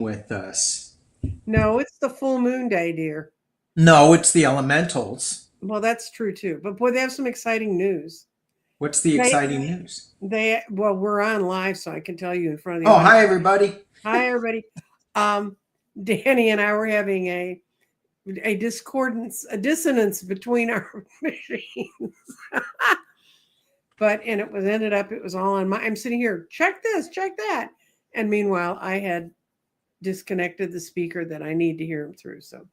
with us. No, it's the full moon day, dear. No, it's the elementals. Well, that's true too. But boy, they have some exciting news. What's the They exciting news? well, we're on live, so I can tell you in front of the Oh, audience. hi, everybody. Hi, everybody. Um, Danny and I were having a discordance, a dissonance between our machines. But and it was ended up it was all on my I'm sitting here, check this, check that. And meanwhile, I had disconnected the speaker that I need to hear him through. So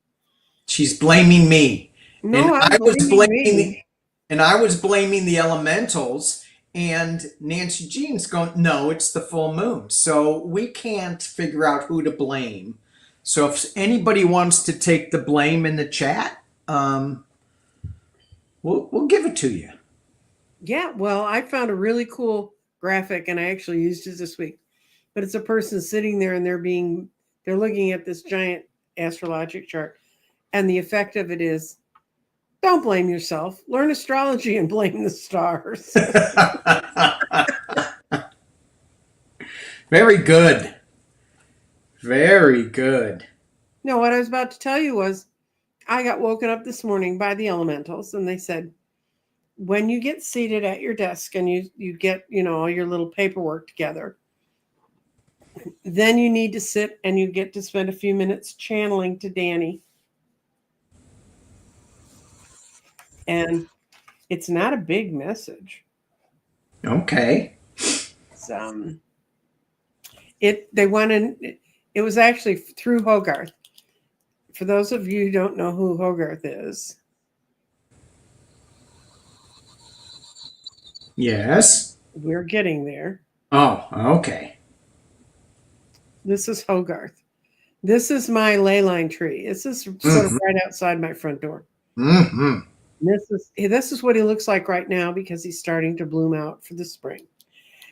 She's blaming me. And no, I'm I was blaming blaming me. the, and I was blaming the elementals, and Nancy Jean's going, no, it's the full moon. So we can't figure out who to blame. So if anybody wants to take the blame in the chat, we'll give it to you. Yeah, well, I found a really cool graphic and I actually used it this week. But it's a person sitting there and they're looking at this giant astrologic chart. And the effect of it is don't blame yourself. Learn astrology and blame the stars. Very good. Very good. No, what I was about to tell you was I got woken up this morning by the elementals and they said, when you get seated at your desk and you get, all your little paperwork together, then you need to sit and you get to spend a few minutes channeling to Danny. And it's not a big message. Okay. It's, they went in. It was actually through Hogarth. For those of you who don't know who Hogarth is, Yes. we're getting there. Oh, okay. This is Hogarth. This is my ley line tree. This is sort of Mm-hmm. right outside my front door. Mm-hmm. This is what he looks like right now because he's starting to bloom out for the spring.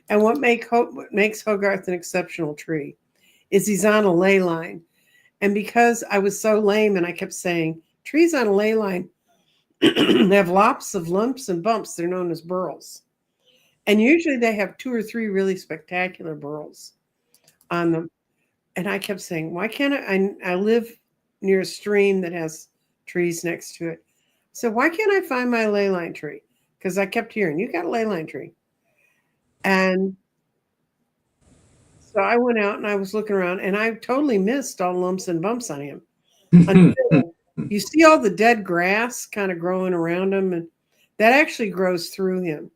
And what makes Hogarth an exceptional tree is he's on a ley line. And because I was so lame and I kept saying, trees on a ley line have lots of lumps and bumps. They're known as burls. And usually they have 2 or 3 really spectacular burls on them. And I kept saying, why can't I live near a stream that has trees next to it. So why can't I find my ley line tree? Because I kept hearing, you got a ley line tree. And so I went out and I was looking around and I totally missed all lumps and bumps on him until you see all the dead grass kind of growing around him. And that actually grows through him.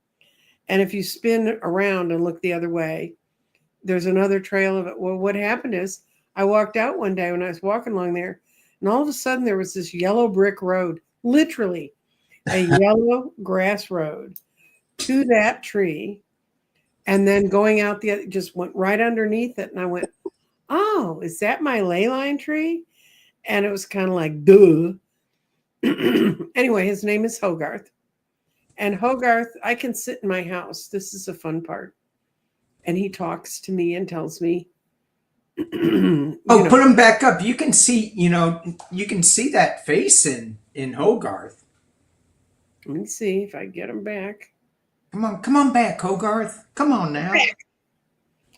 And if you spin around and look the other way, there's another trail of it. Well, what happened is I walked out one day when I was walking along there, and all of a sudden there was this yellow brick road, literally a yellow grass road to that tree. And then going out the other, just went right underneath it. And I went, oh, is that my ley line tree? And it was kind of like, duh. Anyway, his name is Hogarth. And Hogarth, I can sit in my house. This is a fun part. And he talks to me and tells me, Put him back up. You can see, you can see that face in Hogarth. Let me see if I get him back. Come on back, Hogarth. Come on now.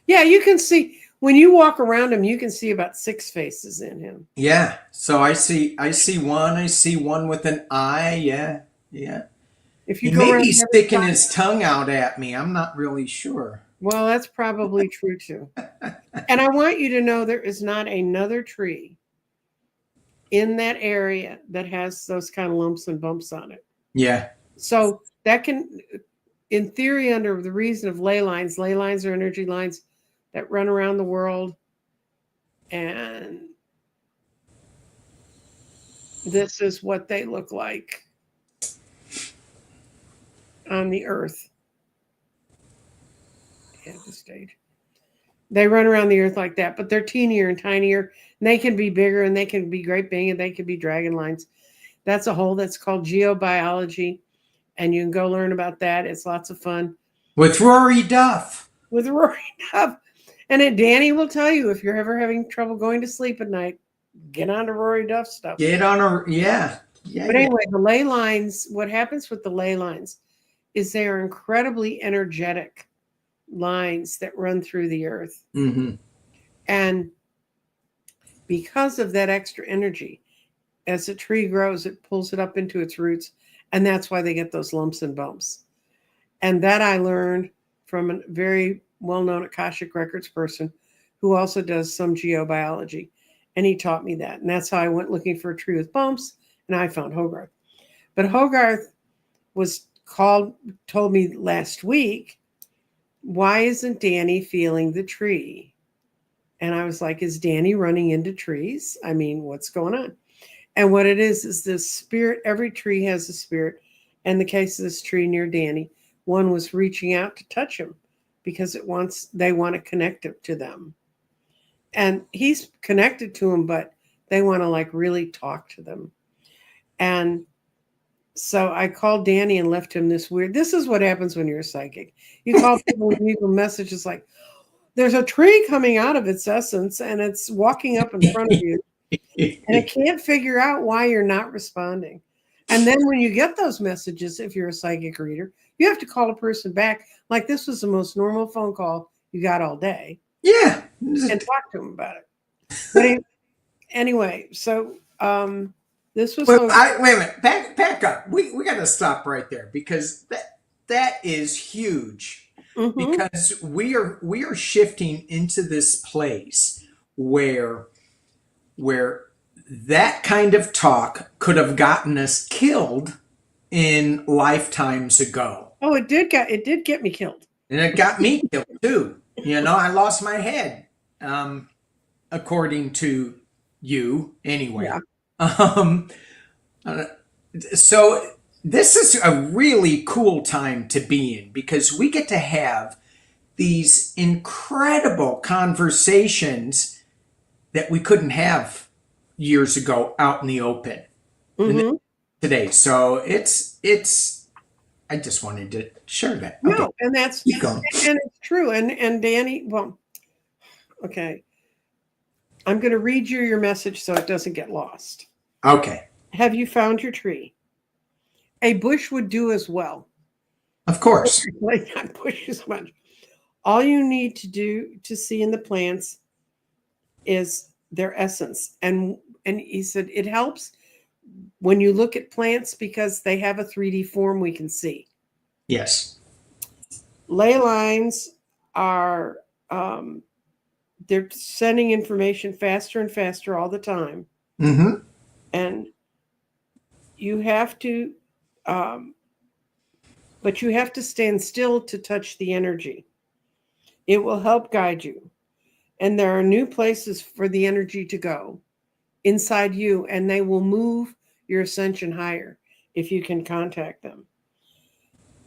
Yeah, you can see when you walk around him, you can see about 6 faces in him. Yeah. So I see one. I see one with an eye. Yeah. Yeah. If you He go may around be the other sticking side, his tongue out at me. I'm not really sure. well, that's probably true too. And I want you to know there is not another tree in that area that has those kind of lumps and bumps on it. Yeah. So that can, in theory, under the reason of ley lines are energy lines that run around the world. And this is what they look like on the earth. Yeah, the stage. They run around the earth like that, but they're teenier and tinier. And they can be bigger and they can be great big and they can be dragon lines. That's a whole that's called geobiology. And you can go learn about that. It's lots of fun. With Rory Duff. With Rory Duff. And then Danny will tell you if you're ever having trouble going to sleep at night, get on to Rory Duff stuff. Get on her, yeah. Yeah. But anyway, the ley lines, what happens with the ley lines is they are incredibly energetic lines that run through the earth. Mm-hmm. And because of that extra energy. As a tree grows, it pulls it up into its roots, and that's why they get those lumps and bumps. And that I learned from a very well-known Akashic Records person who also does some geobiology. And he taught me that. And that's how I went looking for a tree with bumps, and I found Hogarth. But Hogarth told me last week, why isn't Danny feeling the tree? And I was like, is Danny running into trees? I mean, what's going on? And what it is this spirit. Every tree has a spirit. In the case of this tree near Danny, one was reaching out to touch him because they want to connect it to them. And he's connected to them, but they want to like really talk to them. And so I called Danny and left him this is what happens when you're a psychic. You call people and leave them messages like, there's a tree coming out of its essence and it's walking up in front of you. And it can't figure out why you're not responding. And then when you get those messages, if you're a psychic reader, you have to call a person back. Like this was the most normal phone call you got all day. Yeah. And talk to them about it. But anyway, so this was. Wait a minute. Back up. We got to stop right there because that is huge. Mm-hmm. Because we are shifting into this place where that kind of talk could have gotten us killed in lifetimes ago. Oh, it did get me killed. And it got me killed too. I lost my head. According to you anyway. Yeah. So this is a really cool time to be in because we get to have these incredible conversations that we couldn't have years ago out in the open today. So it's I just wanted to share that. Okay. No, and that's and it's true. And Danny, well, okay. I'm going to read you your message so it doesn't get lost. Okay. Have you found your tree? A bush would do as well. Of course. Like not bush as much. All you need to do to see in the plants is their essence. And he said it helps when you look at plants because they have a 3D form we can see. Yes. Ley lines are they're sending information faster and faster all the time. Mm-hmm. And you have to, but you have to stand still to touch the energy. It will help guide you. And there are new places for the energy to go inside you, and they will move your ascension higher if you can contact them.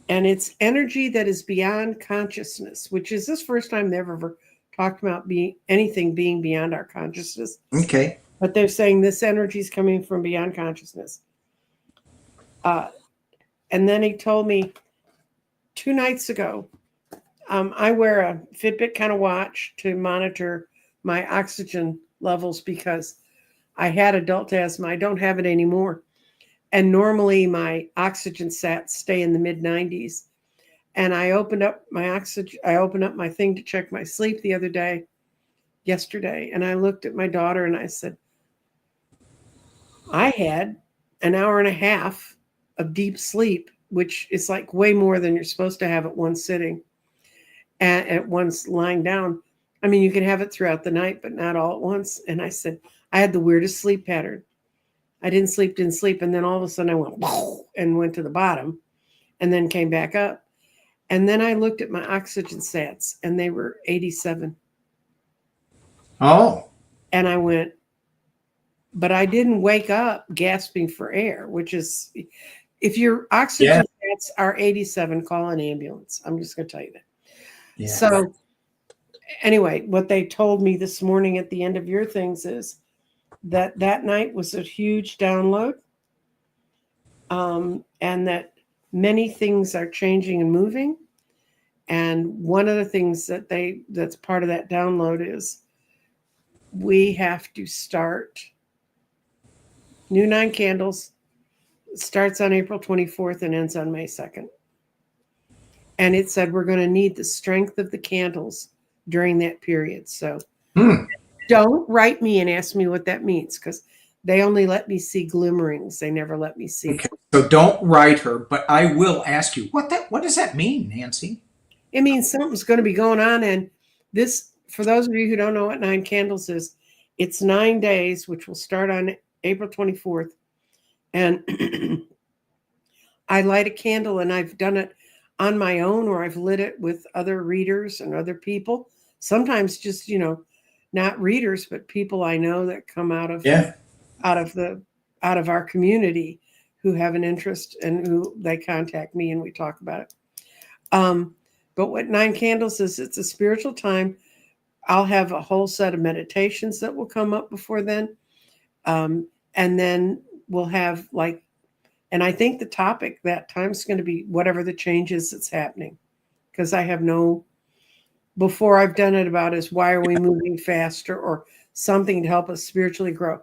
And it's energy that is beyond consciousness, which is this first time they've ever talked about being beyond our consciousness. Okay. But they're saying this energy is coming from beyond consciousness. And then he told me 2 nights ago, I wear a Fitbit kind of watch to monitor my oxygen levels because I had adult asthma. I don't have it anymore. And normally my oxygen sats stay in the mid 90s. And I opened up my thing to check my sleep yesterday, and I looked at my daughter and I said, I had an hour and a half of deep sleep, which is like way more than you're supposed to have at one sitting and at once lying down. I mean, you can have it throughout the night, but not all at once. And I said, I had the weirdest sleep pattern. I didn't sleep. And then all of a sudden I went to the bottom and then came back up. And then I looked at my oxygen sats and they were 87. Oh. And I went, but I didn't wake up gasping for air, which is, if your oxygen sats are 87, call an ambulance. I'm just going to tell you that. Yeah. So anyway, what they told me this morning at the end of your things is that night was a huge download, and that many things are changing and moving. And one of the things that's part of that download is we have to start new 9 candles. It starts on April 24th and ends on May 2nd. And it said we're going to need the strength of the candles during that period. So, and Don't write me and ask me what that means, because they only let me see glimmerings. They never let me see. Okay, so don't write her, but I will ask you what does that mean, Nancy? It means something's going to be going on. And this, for those of you who don't know what 9 candles is, it's 9 days, which will start on April 24th. And I light a candle, and I've done it on my own, or I've lit it with other readers and other people. Sometimes just, not readers, but people I know that come out of our community who have an interest, and who they contact me and we talk about it. But what 9 candles is, it's a spiritual time. I'll have a whole set of meditations that will come up before then. And then we'll have and I think the topic that time is going to be whatever the change is that's happening. Because I have before I've done it about is why are we moving faster, or something to help us spiritually grow.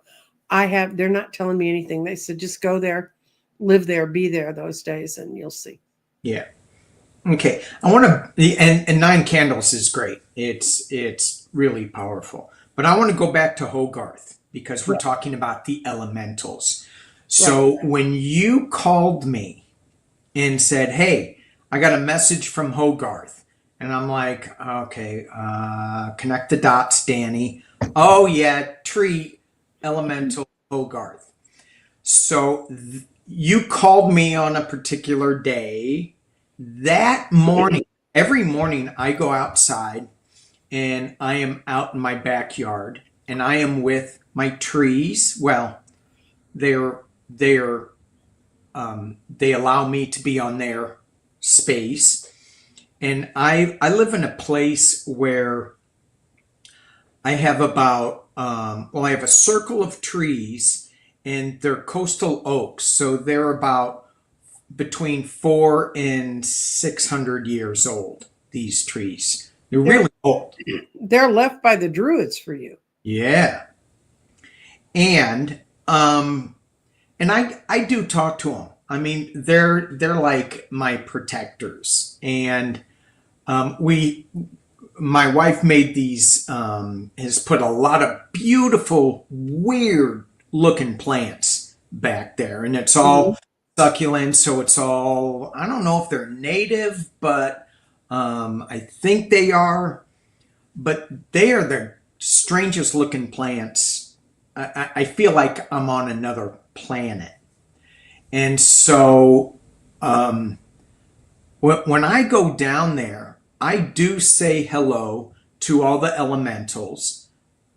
They're not telling me anything. They said, just go there, live there, be there those days, and you'll see. Yeah. Okay. I want to, and 9 candles is great. It's really powerful. But I want to go back to Hogarth, because we're talking about the elementals. So when you called me and said, hey, I got a message from Hogarth, and I'm like, okay, connect the dots, Danny. Oh yeah, tree elemental Hogarth. So you called me on a particular day. That morning, every morning I go outside and I am out in my backyard and I am with my trees. Well, they allow me to be on their space. And I live in a place where I have I have a circle of trees, and they're coastal oaks. So they're about between 400 and 600 years old, these trees. They're really old. They're left by the Druids for you. Yeah. And I do talk to them. I mean, they're like my protectors. And my wife made these, has put a lot of beautiful, weird looking plants back there. And it's all succulent. So it's all, I don't know if they're native, but I think they are. But they are the strangest looking plants. I feel like I'm on another planet. And so when I go down there, I do say hello to all the elementals.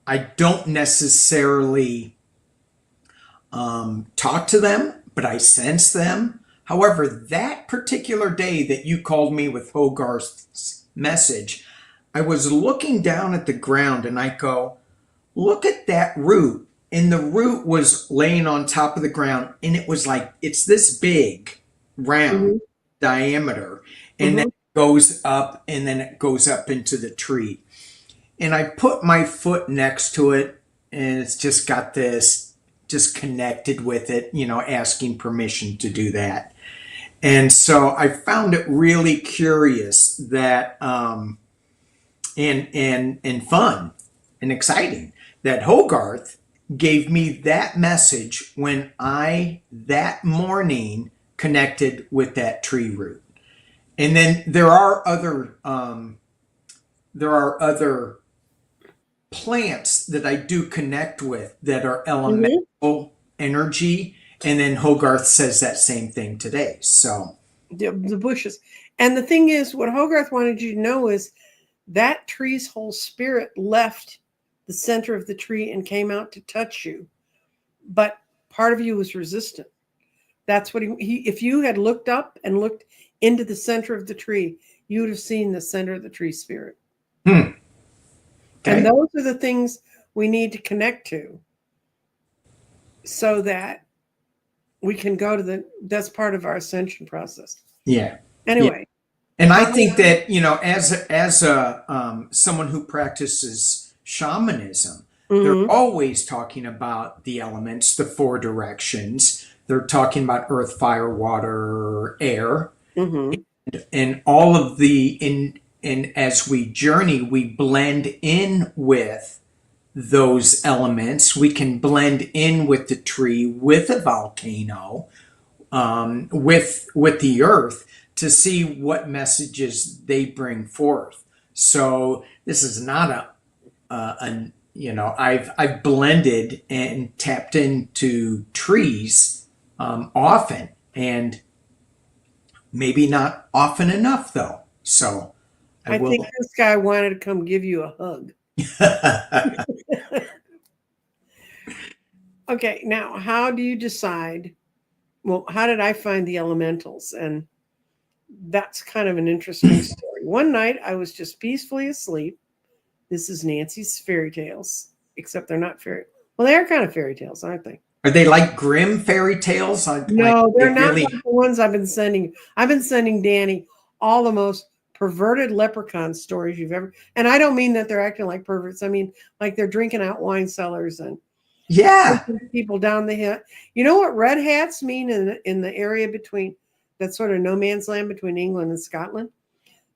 I don't necessarily talk to them, but I sense them. However, that particular day that you called me with Hogarth's message, I was looking down at the ground and I go, look at that root. And the root was laying on top of the ground, and it was like, it's this big, round diameter. And then it goes up, and then it goes up into the tree. And I put my foot next to it, and it's just got this, just connected with it, asking permission to do that. And so I found it really curious that, and fun and exciting that Hogarth gave me that message when I that morning connected with that tree root. And then there are other plants that I do connect with that are elemental energy, and then Hogarth says that same thing today. So the bushes. And the thing is, what Hogarth wanted you to know is that tree's whole spirit left the center of the tree and came out to touch you, but part of you was resistant. That's what he if you had looked up and looked into the center of the tree, you would have seen the center of the tree spirit. Okay. And those are the things we need to connect to, so that we can go to that's part of our ascension process. Yeah. Anyway. Yeah. And I think that, as someone who practices shamanism, they're always talking about the elements, the 4 directions. They're talking about earth, fire, water, air, and all of and as we journey, we blend in with those elements. We can blend in with the tree, with a volcano, with the earth to see what messages they bring forth. So this is not I've blended and tapped into trees often, and maybe not often enough though. So I I will. think this guy wanted to come give you a hug. Okay, now how do you decide? Well, how did I find the elementals? And that's kind of an interesting story. One night I was just peacefully asleep. This is Nancy's fairy tales, except they're not fairy. Well, they are kind of fairy tales, aren't they? Are they like grim fairy tales? Like No, they they're not really. like the ones I've been sending. I've been sending Danny all the most perverted leprechaun stories you've ever. And I don't mean that they're acting like perverts. I mean like they're drinking out wine cellars and Yeah. taking people down the hill. You know what red hats mean in the area between that sort of no man's land between England and Scotland?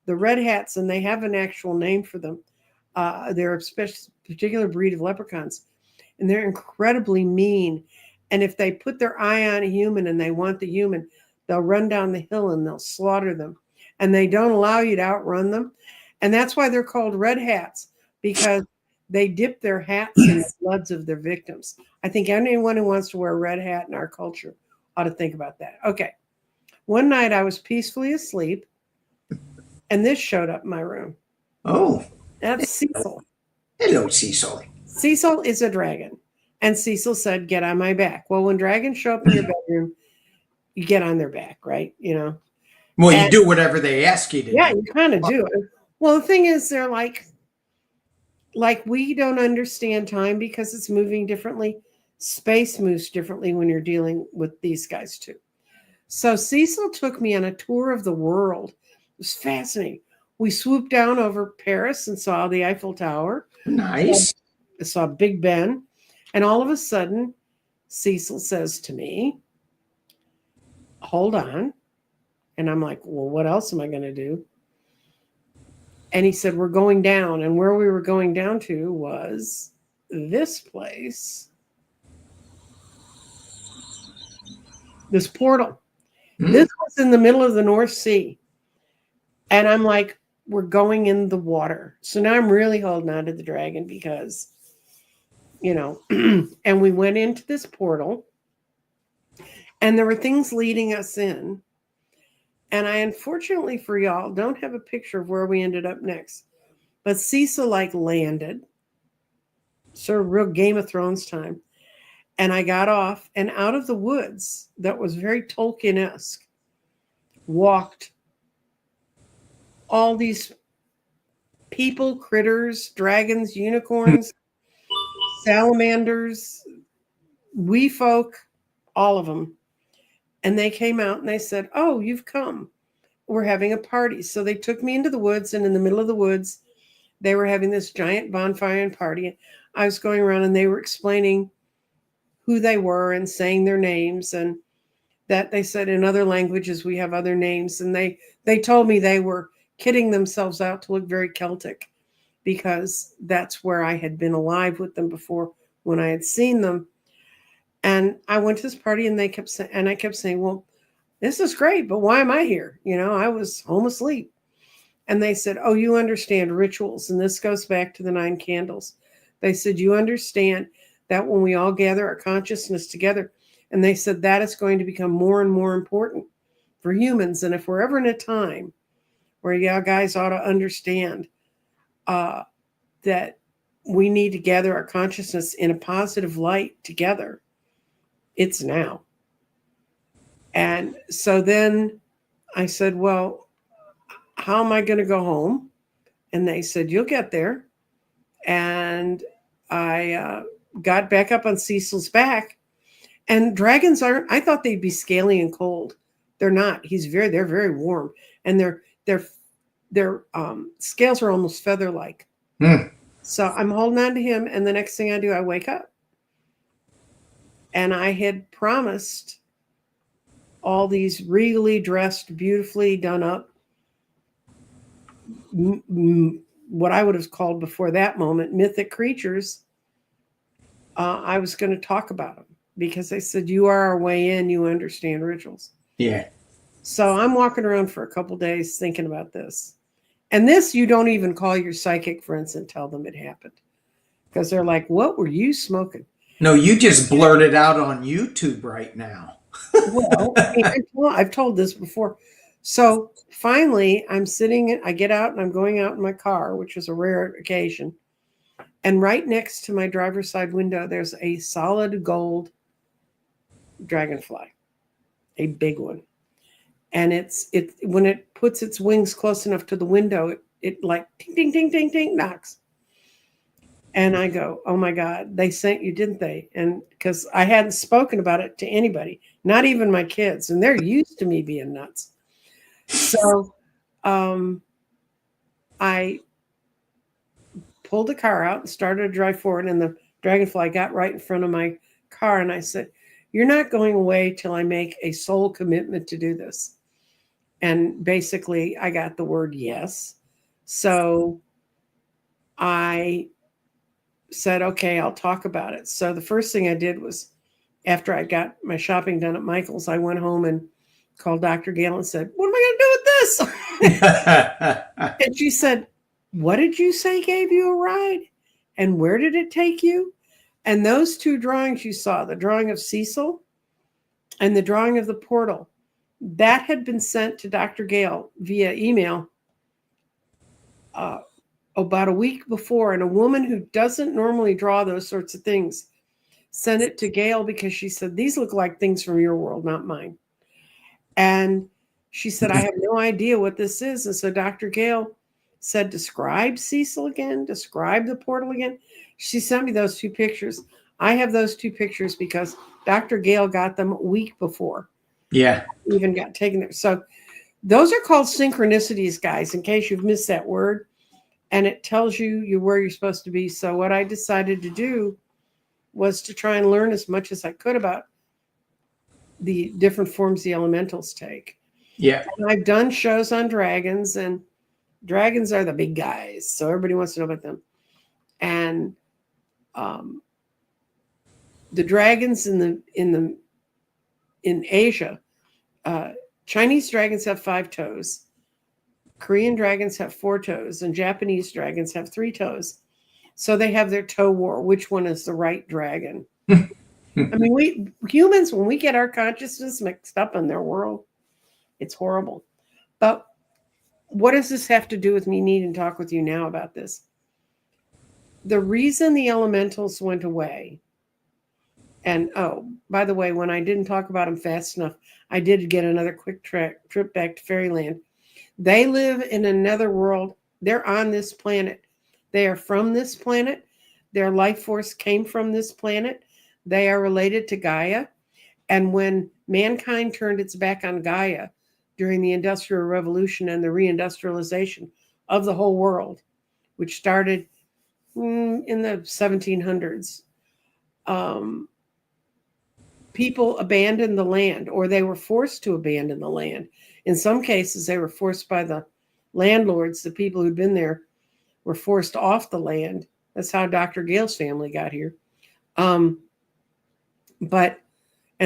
The red hats, and they have an actual name for them. They're a particular breed of leprechauns, and they're incredibly mean. And if they put their eye on a human and they want the human, they'll run down the hill and they'll slaughter them. And they don't allow you to outrun them. And that's why they're called red hats, because they dip their hats in the bloods of their victims. I think anyone who wants to wear a red hat in our culture ought to think about that. Okay. One night I was peacefully asleep, and this showed up in my room. Oh, That's Cecil. hello, Cecil. Cecil is a dragon. And Cecil said, "Get on my back." Well, when dragons show up in your bedroom, you get on their back, right? You know? Well, you And do whatever they ask you to yeah, do. you kind of do. Well, the thing is, they're like we don't understand time because it's moving differently. Space moves differently when you're dealing with these guys too. So Cecil took me on a tour of the world. It was fascinating. We swooped down over Paris and saw the Eiffel Tower. Nice. Saw Big Ben. And all of a sudden, Cecil says to me, "Hold on." And I'm like, "Well, what else am I going to do?" And he said, "We're going down." And where we were going down to was this place, this portal. This was in the middle of the North Sea. And I'm like, "We're going in the water." So now I'm really holding on to the dragon because, and we went into this portal and there were things leading us in. And I, unfortunately for y'all, don't have a picture of where we ended up next. But Cecil landed, sort of real Game of Thrones time. And I got off, and out of the woods that was very Tolkien-esque walked all these people, critters, dragons, unicorns, salamanders, wee folk, all of them. And they came out and they said, "Oh, you've come. We're having a party." So they took me into the woods, and in the middle of the woods, they were having this giant bonfire and party. I was going around and they were explaining who they were and saying their names, and that they said in other languages we have other names. And they told me they were kidding themselves out to look very Celtic because that's where I had been alive with them before when I had seen them. And I went to this party and I kept saying, "Well, this is great, but why am I here?" I was home asleep. And they said, "Oh, you understand rituals." And this goes back to the 9 candles. They said, "You understand that when we all gather our consciousness together," and they said that is going to become more and more important for humans. And if we're ever in a time where y'all guys ought to understand that we need to gather our consciousness in a positive light together, it's now. And so then I said, "Well, how am I going to go home?" And they said, "You'll get there." And I got back up on Cecil's back. And dragons I thought they'd be scaly and cold. They're not. They're very warm. And their scales are almost feather-like. So I'm holding on to him. And the next thing I do, I wake up. And I had promised all these regally dressed, beautifully done up, what I would have called before that moment, mythic creatures I was going to talk about them because they said, you are our way in, you understand rituals. Yeah. So I'm walking around for a couple days thinking about this. And this, you don't even call your psychic friends and tell them it happened because they're like, what were you smoking? No, you just blurted out on YouTube right now. Well, I've told this before. So finally, I'm sitting, I get out and I'm going out in my car, which is a rare occasion. And right next to my driver's side window, there's a solid gold dragonfly, a big one. And it when it puts its wings close enough to the window, it like ding, ding, ding, ding, ding, knocks. And I go, oh my God, they sent you, didn't they? And because I hadn't spoken about it to anybody, not even my kids, and they're used to me being nuts. So I pulled the car out and started to drive forward, and the dragonfly got right in front of my car. And I said, you're not going away till I make a soul commitment to do this. And basically, I got the word yes. So I said, okay, I'll talk about it. So the first thing I did was, after I got my shopping done at Michael's, I went home and called Dr. Gale and said, what am I going to do with this? And she said, what did you say gave you a ride? And where did it take you? And those two drawings you saw, the drawing of Cecil and the drawing of the portal, that had been sent to Dr. Gale via email about a week before. And a woman who doesn't normally draw those sorts of things sent it to Gail because she said, these look like things from your world, not mine. And she said, I have no idea what this is. And so Dr. Gale said, describe Cecil again, describe the portal again. She sent me those two pictures. I have those two pictures because Dr. Gale got them a week before. Yeah. Even got taken there. So those are called synchronicities, guys, in case you've missed that word. And it tells you where you're supposed to be. So what I decided to do was to try and learn as much as I could about the different forms the elementals take. Yeah. And I've done shows on dragons, and dragons are the big guys. So everybody wants to know about them. And the dragons in Asia, Chinese dragons have 5 toes. Korean dragons have 4 toes, and Japanese dragons have 3 toes. So they have their toe war. Which one is the right dragon? I mean, we humans, when we get our consciousness mixed up in their world, it's horrible. But what does this have to do with me needing to talk with you now about this? The reason the elementals went away, and oh, by the way, when I didn't talk about them fast enough, I did get another quick trip back to Fairyland. They live in another world. They're on this planet. They are from this planet. Their life force came from this planet. They are related to Gaia. And when mankind turned its back on Gaia during the Industrial Revolution and the reindustrialization of the whole world, which started in the 1700s, people abandoned the land, or they were forced to abandon the land. In some cases, they were forced by the landlords. The people who'd been there were forced off the land. That's how Dr. Gale's family got here. And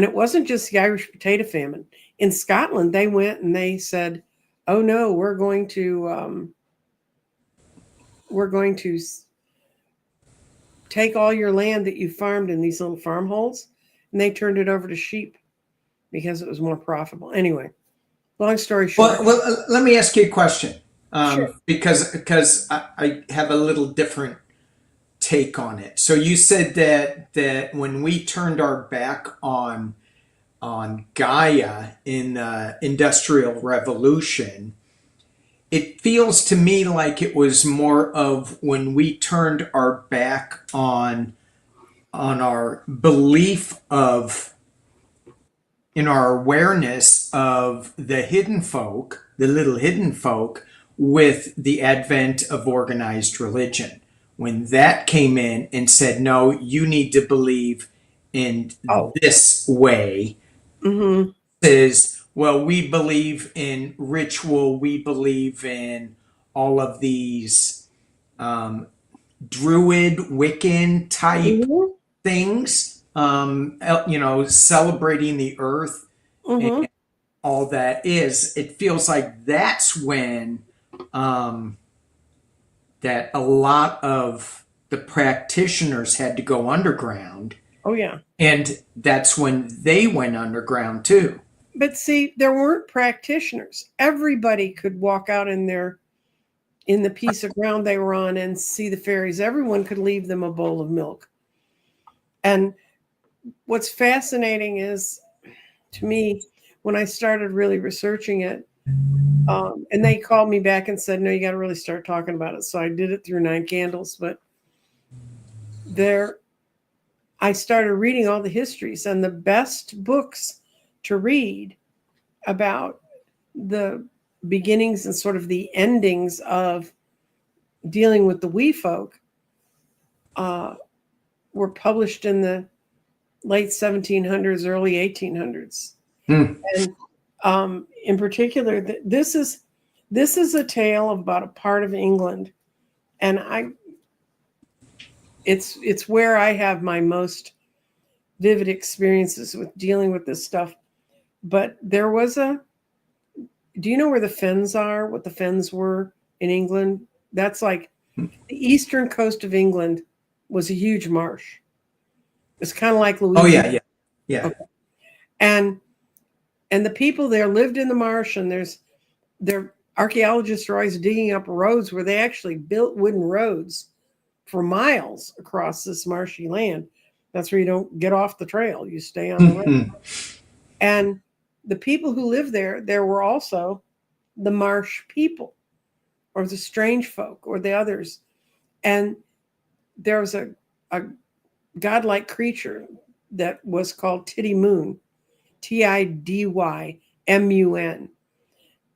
it wasn't just the Irish potato famine. In Scotland, they went and they said, oh no, we're going to take all your land that you farmed in these little farmholes, and they turned it over to sheep because it was more profitable. Anyway, long story short. Well, let me ask you a question, Sure. because I have a little different take on it. So you said that when we turned our back on Gaia in the Industrial Revolution, it feels to me like it was more of when we turned our back on our belief of, in our awareness of the hidden folk, the little hidden folk, with the advent of organized religion. When that came in and said, no, you need to believe in this way, is, well, we believe in ritual, we believe in all of these druid, Wiccan type things, celebrating the earth and Mm-hmm. all that is, it feels like that's when um, that a lot of the practitioners had to go underground, Oh yeah. and that's when they went underground too. But see, there weren't practitioners. Everybody could walk out in the piece of ground they were on and see the fairies. Everyone could leave them a bowl of milk. And what's fascinating is, to me, when I started really researching it, and they called me back and said, "No, you got to really start talking about it." So I did it through Nine Candles. But there, I started reading all the histories, and the best books to read about the beginnings and sort of the endings of dealing with the wee folk uh, were published in the late 1700s, early 1800s. Hmm. And in particular, this is a tale about a part of England, and it's where I have my most vivid experiences with dealing with this stuff. But there was a do you know where the fens are? What the fens were in England? That's like the eastern coast of England was a huge marsh. It's kind of like Oh Louisiana. yeah, yeah, yeah. Okay. And and the people there lived in the marsh, and their archaeologists are always digging up roads where they actually built wooden roads for miles across this marshy land. That's where you don't get off the trail, you stay on the road. And the people who lived there, there were also the marsh people or the strange folk or the others. And there was a godlike creature that was called Tiddy Moon, Tidym.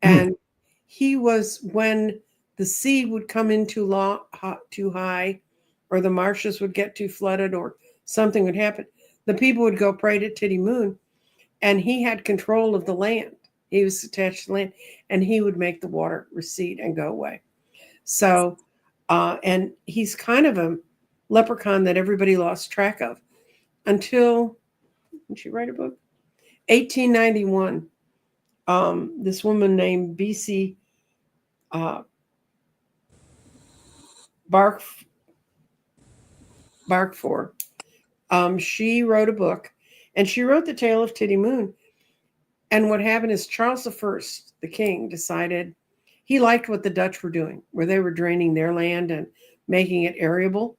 And he was when the sea would come in too high, or the marshes would get too flooded, or something would happen. The people would go pray to Tiddy Moon, and he had control of the land. He was attached to the land, and he would make the water recede and go away. So, and he's kind of a leprechaun that everybody lost track of until, did she write a book? 1891. This woman named B.C. Uh, Bark Barkfor. She wrote a book, and she wrote the tale of Tiddy Moon. And what happened is Charles I, the king, decided he liked what the Dutch were doing, where they were draining their land and making it arable.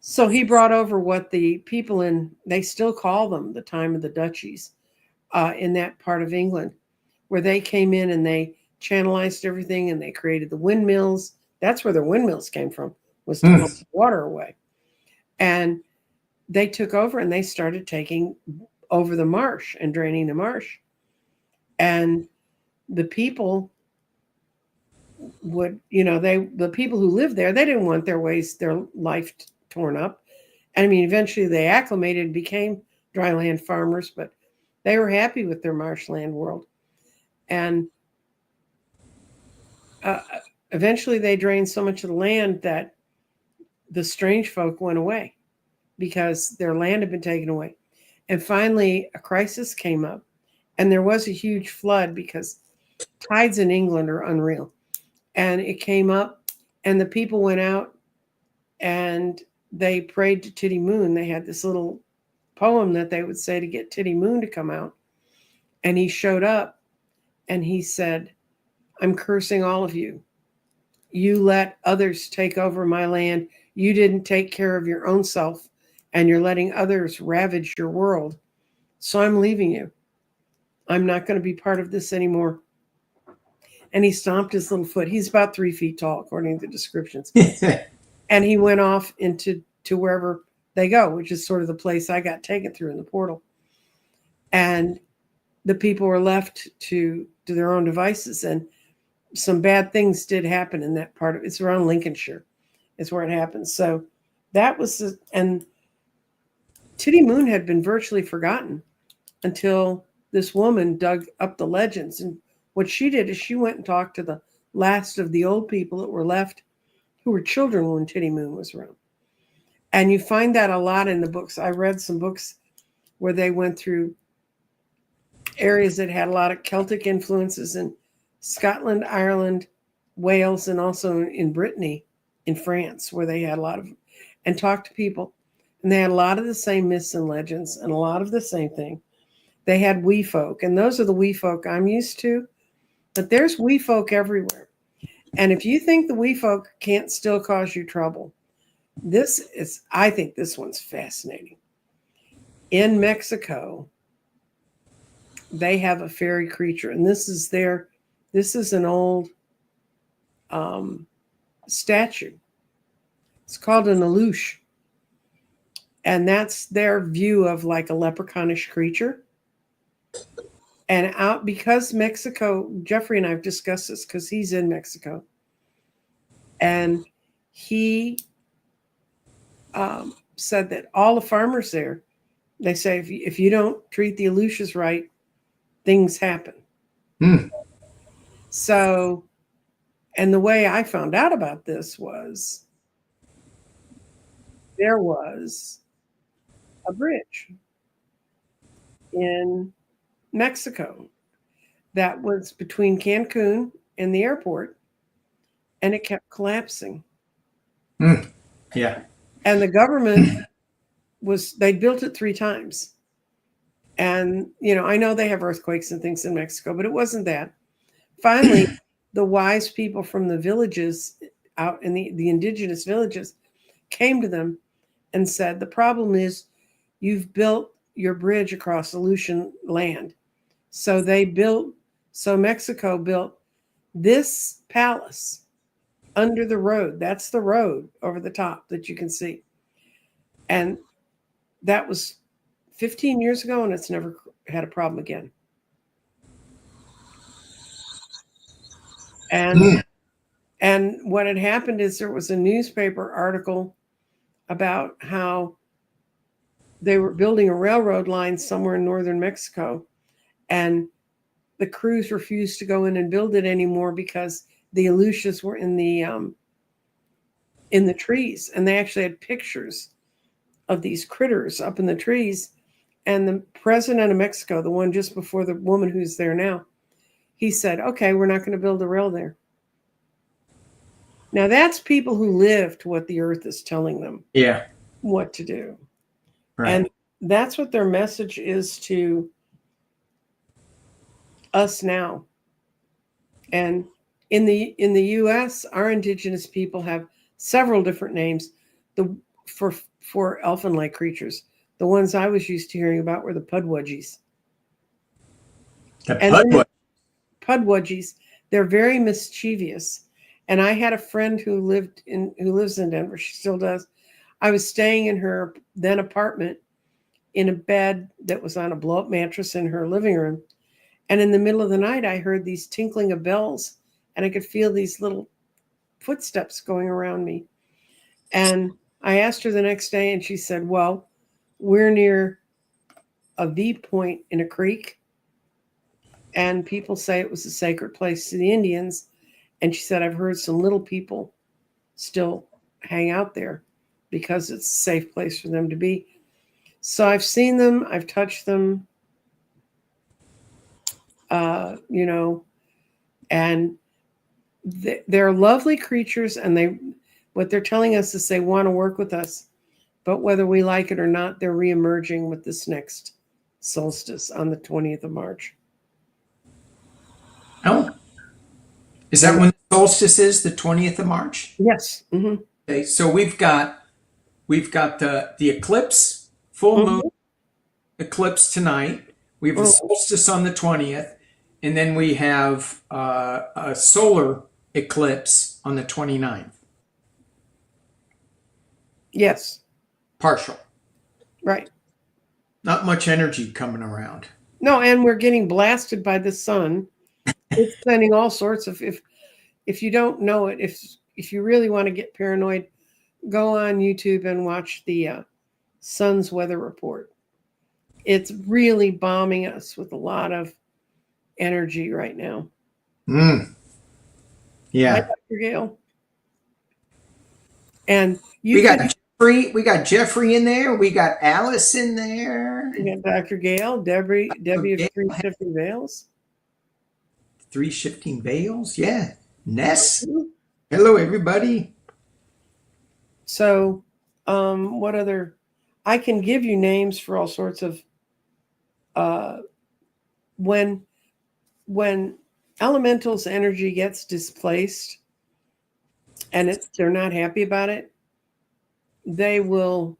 So he brought over what the people they still call them the time of the duchies in that part of England, where they came in and they channelized everything and they created the windmills. That's where the windmills came from, was to pump water away. And they took over and they started taking over the marsh and draining the marsh. And the people would, the people who lived there, they didn't want their life torn up. I mean, eventually they acclimated and became dryland farmers, but they were happy with their marshland world. And uh, eventually they drained so much of the land that the strange folk went away because their land had been taken away. And finally, a crisis came up, and there was a huge flood because tides in England are unreal. And it came up, and the people went out and they prayed to Tiddy Moon. They had this little poem that they would say to get Tiddy Moon to come out. And he showed up and he said, "I'm cursing all of you. You let others take over my land. You didn't take care of your own self, and you're letting others ravage your world. So I'm leaving you. I'm not going to be part of this anymore." And he stomped his little foot. He's about 3 feet tall, according to the descriptions. And he went off to wherever they go, which is sort of the place I got taken through in the portal. And the people were left to their own devices. And some bad things did happen in that part of it's around Lincolnshire, is where it happened. So that was and Tiddy Moon had been virtually forgotten until this woman dug up the legends. And what she did is she went and talked to the last of the old people that were left, who were children when Tiddy Moon was around. And you find that a lot in the books. I read some books where they went through areas that had a lot of Celtic influences in Scotland, Ireland, Wales, and also in Brittany, in France, where they had a lot of, and talked to people. And they had a lot of the same myths and legends and a lot of the same thing. They had wee folk, and those are the wee folk I'm used to. But there's wee folk everywhere. And if you think the wee folk can't still cause you trouble, I think this one's fascinating. In Mexico, they have a fairy creature, and this is an old statue. It's called an aluche. And that's their view of like a leprechaunish creature. And because Mexico, Jeffrey and I have discussed this because he's in Mexico. And he said that all the farmers there, they say if you don't treat the aluches right, things happen. So, and the way I found out about this was there was a bridge in Mexico that was between Cancun and the airport, and it kept collapsing. Yeah. And the government they built it 3 times. And, I know they have earthquakes and things in Mexico, but it wasn't that. Finally, the wise people from the villages out in the indigenous villages came to them and said, the problem is you've built your bridge across Aleutian land. So Mexico built this palace under the road. That's the road over the top that you can see. And that was 15 years ago, and it's never had a problem again. And what had happened is there was a newspaper article about how they were building a railroad line somewhere in northern Mexico, and the crews refused to go in and build it anymore because the aluches were in the trees, and they actually had pictures of these critters up in the trees. And the president of Mexico, the one just before the woman who's there now, he said, okay, we're not going to build a rail there. Now that's people who lived what the earth is telling them what to do. Right. And that's what their message is to us now. And in the US, our indigenous people have several different names for elfin-like creatures. The ones I was used to hearing about were the pudwudgies. Pudwudgies, they're very mischievous. And I had a friend who lives in Denver. She still does. I was staying in her then apartment in a bed that was on a blow-up mattress in her living room. And in the middle of the night, I heard these tinkling of bells, and I could feel these little footsteps going around me. And I asked her the next day, and she said, well, we're near a V point in a creek, and people say it was a sacred place to the Indians. And she said, I've heard some little people still hang out there because it's a safe place for them to be. So I've seen them, I've touched them, and they're lovely creatures, and what they're telling us is they want to work with us, but whether we like it or not, they're reemerging with this next solstice on the 20th of March. Oh, is that when the solstice is, the 20th of March? Yes. Mm-hmm. Okay, so we've got the eclipse, full moon eclipse tonight. We have the solstice on the 20th, and then we have a solar eclipse on the 29th. Yes. Partial. Right. Not much energy coming around. No, and we're getting blasted by the sun. It's sending all sorts of, if you don't know it, if you really want to get paranoid, go on YouTube and watch the sun's weather report. It's really bombing us with a lot of energy right now. Yeah. Hi, Dr. Gale. And we got We got Jeffrey in there. We got Alice in there. We got Dr. Gail, Debbie of Three Shifting Veils. Three Shifting Veils. Yeah. Ness. Hello, everybody. So, what other? I can give you names for all sorts of. When elementals energy gets displaced, and they're not happy about it, they will.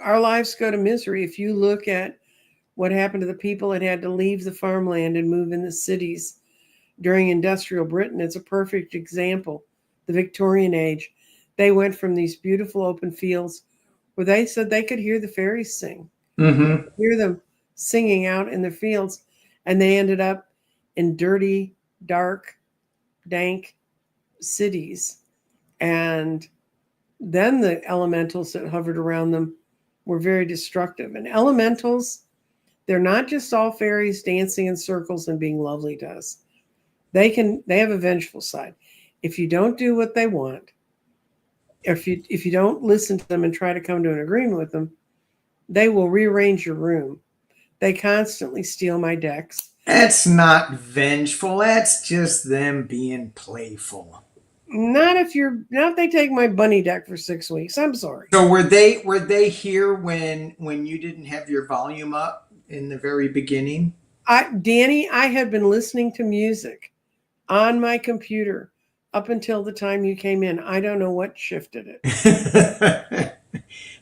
Our lives go to misery if you look at what happened to the people that had to leave the farmland and move in the cities during industrial Britain. It's a perfect example. The Victorian age, they went from these beautiful open fields where they said they could hear the fairies sing, hear them singing out in the fields, and they ended up in dirty, dark, dank cities. And then the elementals that hovered around them were very destructive. And elementals, they're not just all fairies dancing in circles and being lovely to us. They have a vengeful side. If you don't do what they want, if you don't listen to them and try to come to an agreement with them, they will rearrange your room. They constantly steal my decks. That's not vengeful. That's just them being playful. Not if they take my bunny deck for 6 weeks. I'm sorry. So were they here when you didn't have your volume up in the very beginning? Danny, I had been listening to music on my computer up until the time you came in. I don't know what shifted it.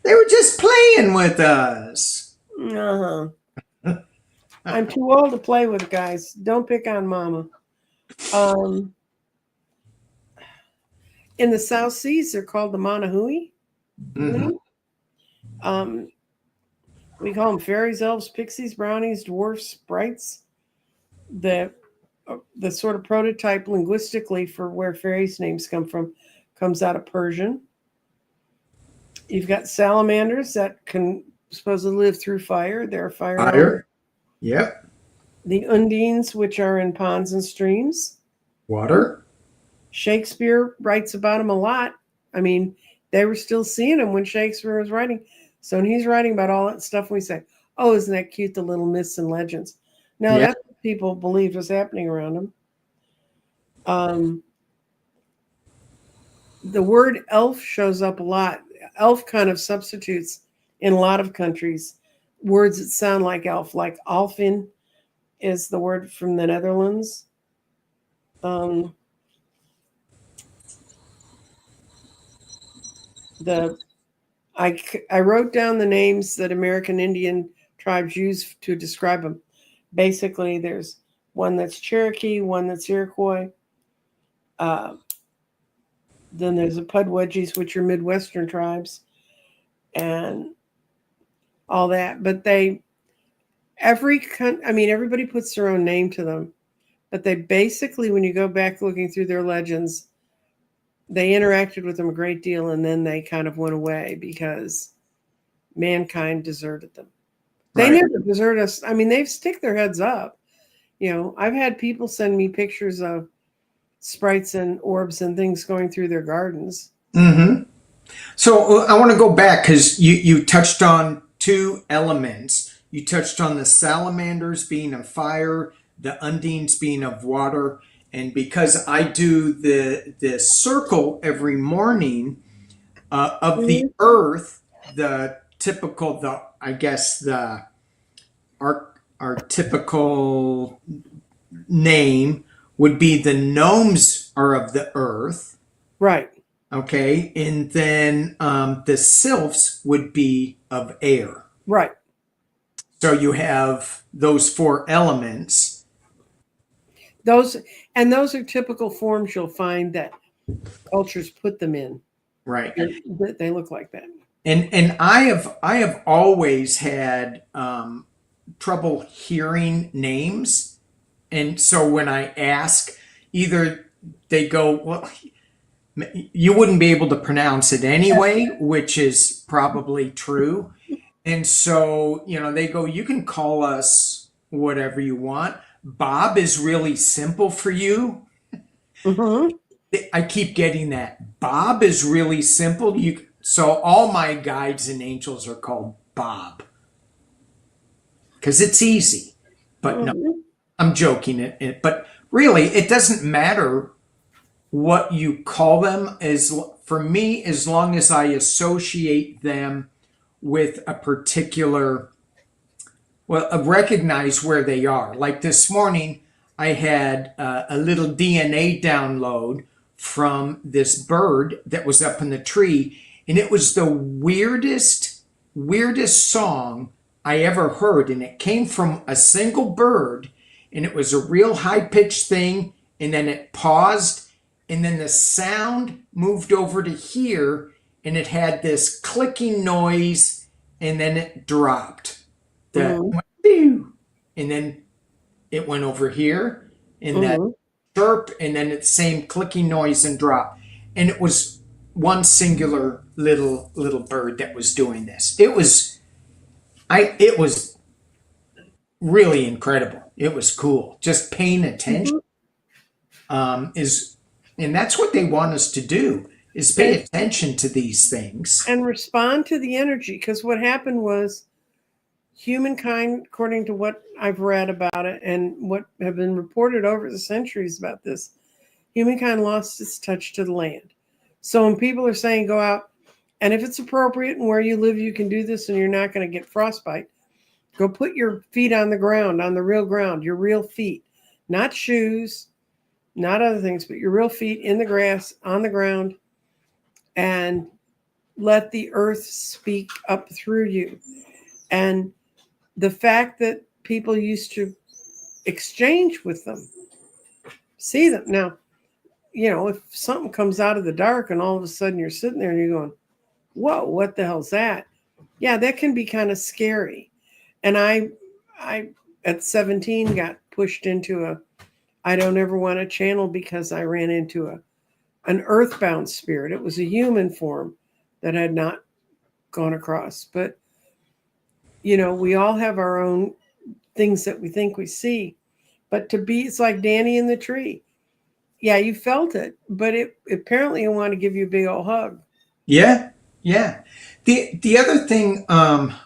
They were just playing with us. Uh-huh. I'm too old to play with guys. Don't pick on Mama. In the South Seas, they're called the Manahui. Mm-hmm. We call them fairies, elves, pixies, brownies, dwarfs, sprites. The sort of prototype linguistically for where fairies' names come from comes out of Persian. You've got salamanders that can supposedly live through fire. They're fire. Yep. The undines, which are in ponds and streams. Water. Shakespeare writes about them a lot. I mean, they were still seeing them when Shakespeare was writing. So when he's writing about all that stuff, we say, oh, isn't that cute, the little myths and legends. No, that's what people believed was happening around them. The word elf shows up a lot. Elf kind of substitutes in a lot of countries words that sound like elf, like alfin is the word from the Netherlands. I wrote down the names that American Indian tribes use to describe them. Basically, there's one that's Cherokee, one that's Iroquois. Then there's the Pudwudgies, which are Midwestern tribes, and all that. But everybody puts their own name to them. But they basically, when you go back looking through their legends, they interacted with them a great deal, and then they kind of went away because mankind deserted them. They never desert us. I mean, they stick their heads up. You know, I've had people send me pictures of sprites and orbs and things going through their gardens. Mm-hmm. So I want to go back because you touched on two elements. You touched on the salamanders being of fire, the undines being of water. And because I do the circle every morning of the earth, the typical, our typical name would be the gnomes are of the earth. Right. Okay. And then the sylphs would be of air. Right. So you have those four elements. Those are typical forms you'll find that cultures put them in. Right. They look like that. And I have always had trouble hearing names. And so when I ask, either they go, well, you wouldn't be able to pronounce it anyway, which is probably true. And so, they go, you can call us whatever you want. Bob is really simple for you. Mm-hmm. I keep getting that. Bob is really simple. So all my guides and angels are called Bob because it's easy. But no, Mhm. I'm joking. But really, it doesn't matter what you call them. As for me, as long as I associate them with a particular, well, recognize where they are. Like this morning, I had a little DNA download from this bird that was up in the tree, and it was the weirdest song I ever heard, and it came from a single bird, and it was a real high pitched thing, and then it paused, and then the sound moved over to here, and it had this clicking noise, and then it dropped. That Mhm. went, pew, and then it went over here, and that Mhm. chirp, and then the same clicking noise and drop. And it was one singular little bird that was doing this. It was really incredible. It was cool. Just paying attention Mhm. is, and that's what they want us to do is pay And attention to these things. and respond to the energy, because what happened was humankind, according to what I've read about it and what have been reported over the centuries about this, humankind lost its touch to the land. So when people are saying go out, and if it's appropriate and where you live, you can do this and you're not going to get frostbite, go put your feet on the ground, on the real ground, your real feet, not shoes, not other things, but your real feet in the grass, on the ground, and let the earth speak up through you. And the fact that people used to exchange with them, see them. Now, if something comes out of the dark and all of a sudden you're sitting there and you're going, whoa, what the hell's that? Yeah, that can be kind of scary. And I at 17 got pushed into I don't ever want to channel because I ran into an earthbound spirit. It was a human form that had not gone across. But, we all have our own things that we think we see. But it's like Danny in the tree. Yeah, you felt it, but it apparently it wanted to give you a big old hug. Yeah, yeah. The other thing, oh,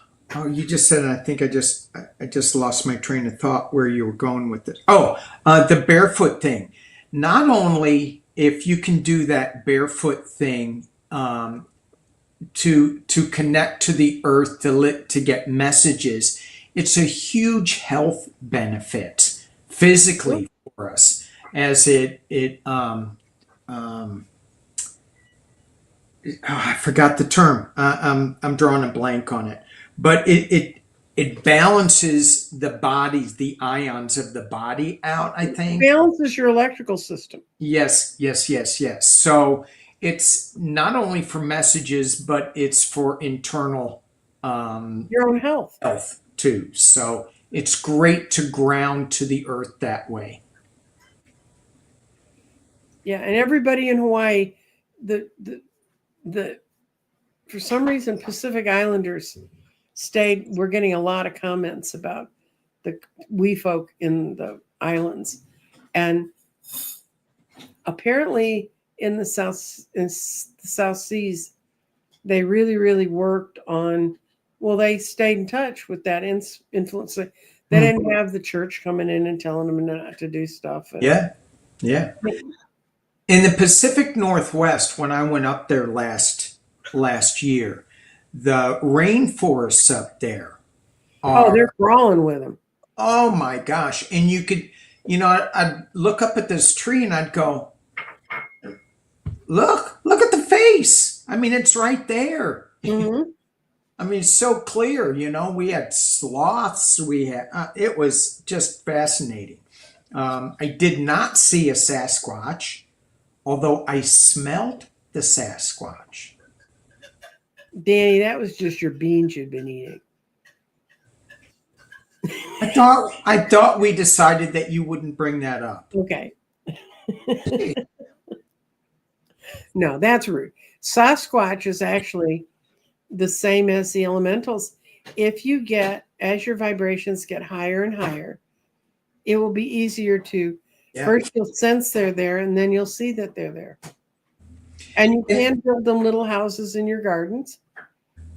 you just said, and I think I just lost my train of thought where you were going with it. Oh, the barefoot thing. Not only if you can do that barefoot thing to connect to the earth to get messages, it's a huge health benefit physically for us as I forgot the term. I'm drawing a blank on it, but it balances the ions of the body out. I think. Balances your electrical system, Yes, yes, yes, yes. So it's not only for messages, but it's for internal your own health. health too. So it's great to ground to the earth that way. Yeah, and everybody in Hawaii, the for some reason Pacific Islanders stayed. We're getting a lot of comments about the we folk in the islands, and apparently in the South Seas, they really really worked on. Well, they stayed in touch with that influence. They Hmm. didn't have the church coming in and telling them not to do stuff. And Yeah, yeah. In the Pacific Northwest, when I went up there last year, the rainforests up there oh, they're are, crawling with them. oh my gosh. And you could, I'd look up at this tree and I'd go, look at the face. I mean, it's right there. Hmm. I mean, it's so clear. We had sloths. It was just fascinating. I did not see a Sasquatch, although I smelt the Sasquatch. Danny, that was just your beans you'd been eating. I thought we decided that you wouldn't bring that up. Okay. No, that's rude. Sasquatch is actually the same as the elementals. If you get, as your vibrations get higher and higher, it will be easier to Yeah. First, you'll sense they're there, and then you'll see that they're there. And you can build them little houses in your gardens,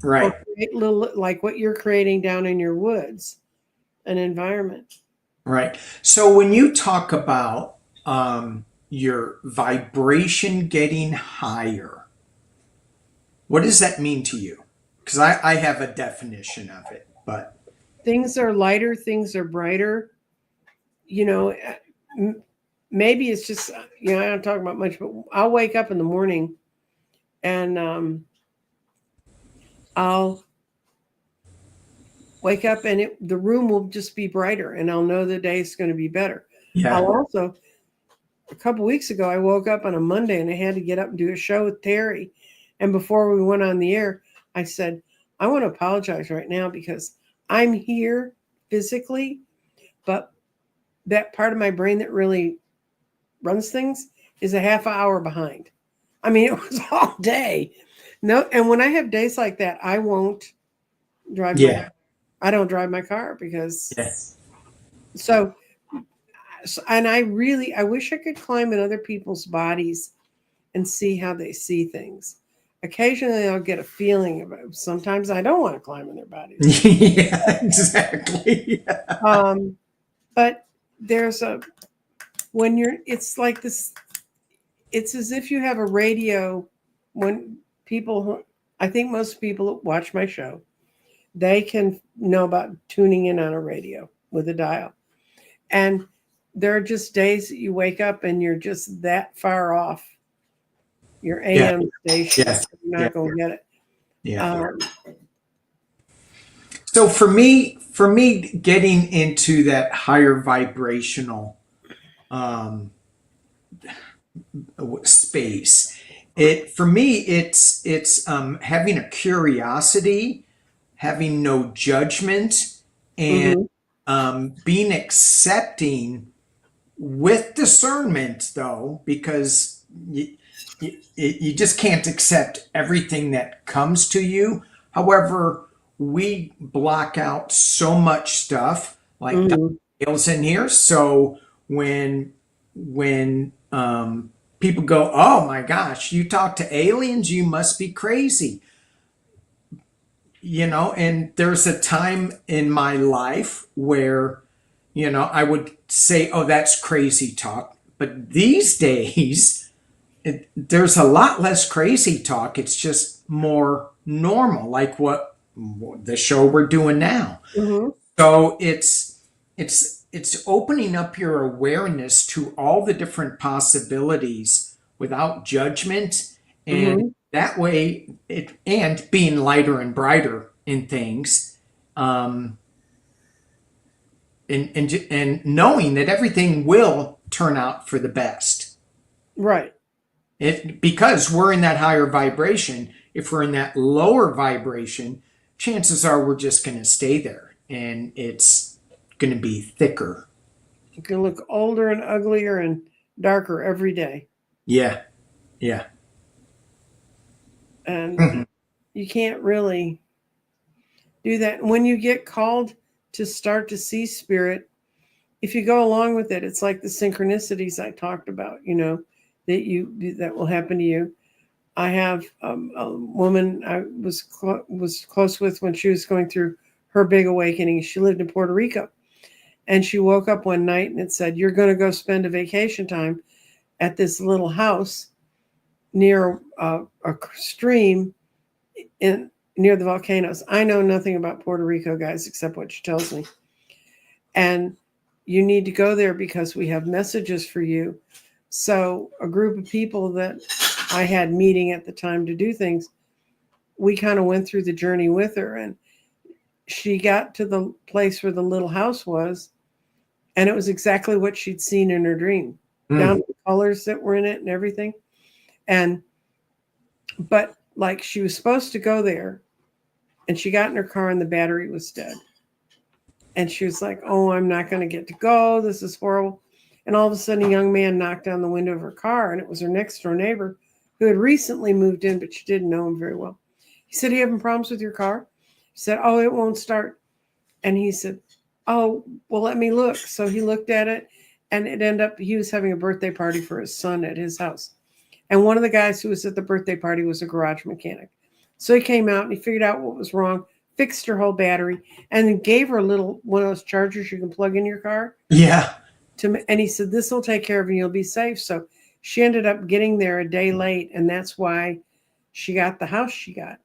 or Right. create little, like what you're creating down in your woods, an environment. Right. So when you talk about your vibration getting higher, what does that mean to you? Because I have a definition of it, but Things are lighter, things are brighter. You know, maybe it's just, I don't talk about much, but I'll wake up in the morning and I'll wake up and the room will just be brighter, and I'll know the day's going to be better. yeah. I'll also, a couple weeks ago, I woke up on a Monday and I had to get up and do a show with Terry. And before we went on the air, I said, I want to apologize right now because I'm here physically, but that part of my brain that really runs things is a half hour behind. I mean, it was all day. No, and when I have days like that, I won't drive Yeah. I don't drive my car because Yes. so and I wish I could climb in other people's bodies and see how they see things. Occasionally I'll get a feeling about it. Sometimes I don't want to climb in their bodies. Yeah, exactly. But there's it's like this, it's as if you have a radio. When people, I think most people that watch my show, they can know about tuning in on a radio with a dial. And there are just days that you wake up and you're just that far off your Yeah. AM station. Yes. You're Yeah. not going to get it. Yeah. So for me, getting into that higher vibrational space, for me, it's having a curiosity, having no judgment, and Mhm. being accepting with discernment, though, because you just can't accept everything that comes to you. However, we block out so much stuff like Mhm. Dale's in here. So when people go, "Oh my gosh, you talk to aliens? You must be crazy." And there's a time in my life where I would say, "Oh, that's crazy talk." But these days, there's a lot less crazy talk. It's just more normal, like what the show we're doing now. Mhm. So it's opening up your awareness to all the different possibilities without judgment, and Mhm. that way and being lighter and brighter in things, um, and knowing that everything will turn out for the best. Right. Because we're in that higher vibration. If we're in that lower vibration, chances are we're just going to stay there, and it's going to be thicker. You can look older and uglier and darker every day. Yeah, yeah. And Mhm. you can't really do that. When you get called to start to see spirit, if you go along with it, it's like the synchronicities I talked about, that will happen to you. I have a woman I was close with when she was going through her big awakening. She lived in Puerto Rico, and she woke up one night and it said, "You're going to go spend a vacation time at this little house near a stream in near the volcanoes." I know nothing about Puerto Rico, guys, except what she tells me. And you need to go there because we have messages for you. So a group of people that I had meeting at the time to do things, we kind of went through the journey with her, and she got to the place where the little house was, and it was exactly what she'd seen in her dream, down Mm. to the colors that were in it and everything. And but like, she was supposed to go there, and she got in her car and the battery was dead. And she was like, "Oh, I'm not going to get to go. This is horrible." And all of a sudden, a young man knocked on the window of her car, and it was her next door neighbor who had recently moved in, but she didn't know him very well. He said, "Are you having problems with your car?" She said, "Oh, it won't start." And he said, "Oh, well, let me look." So he looked at it, and it ended up he was having a birthday party for his son at his house. And one of the guys who was at the birthday party was a garage mechanic. So he came out and he figured out what was wrong, fixed her whole battery, and then gave her a little one of those chargers you can plug in your car. Yeah. And he said, this will take care of you. You'll be safe. So she ended up getting there a day late. And that's why she got the house she got.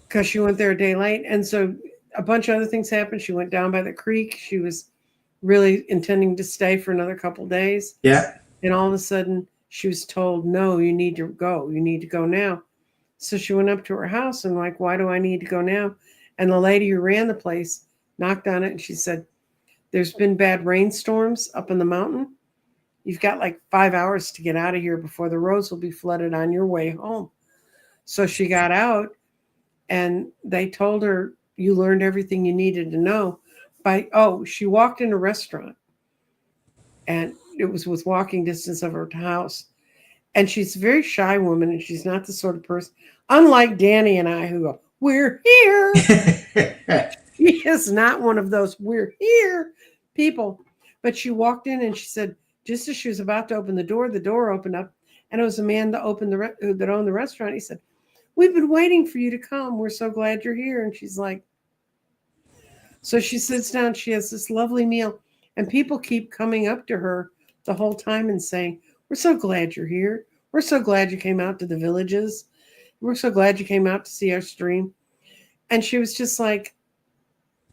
Because she went there a day late. And so a bunch of other things happened. She went down by the creek. She was really intending to stay for another couple of days. Yeah. And all of a sudden she was told, no, you need to go. You need to go now. So she went up to her house and like, why do I need to go now? And the lady who ran the place knocked on it and she said, there's been bad rainstorms up in the mountain. You've got like 5 hours to get out of here before the roads will be flooded on your way home. So she got out and they told her, you learned everything you needed to know. She walked in a restaurant and it was with walking distance of her house. And she's a very shy woman and she's not the sort of person, unlike Danny and I who go, we're here. She is not one of those we're here people. But she walked in and she said, just as she was about to open the door opened up and it was a man that owned the restaurant. He said, we've been waiting for you to come. We're so glad you're here. And she's like, so she sits down, she has this lovely meal and people keep coming up to her the whole time and saying, we're so glad you're here. We're so glad you came out to the villages. We're so glad you came out to see our stream. And she was just like,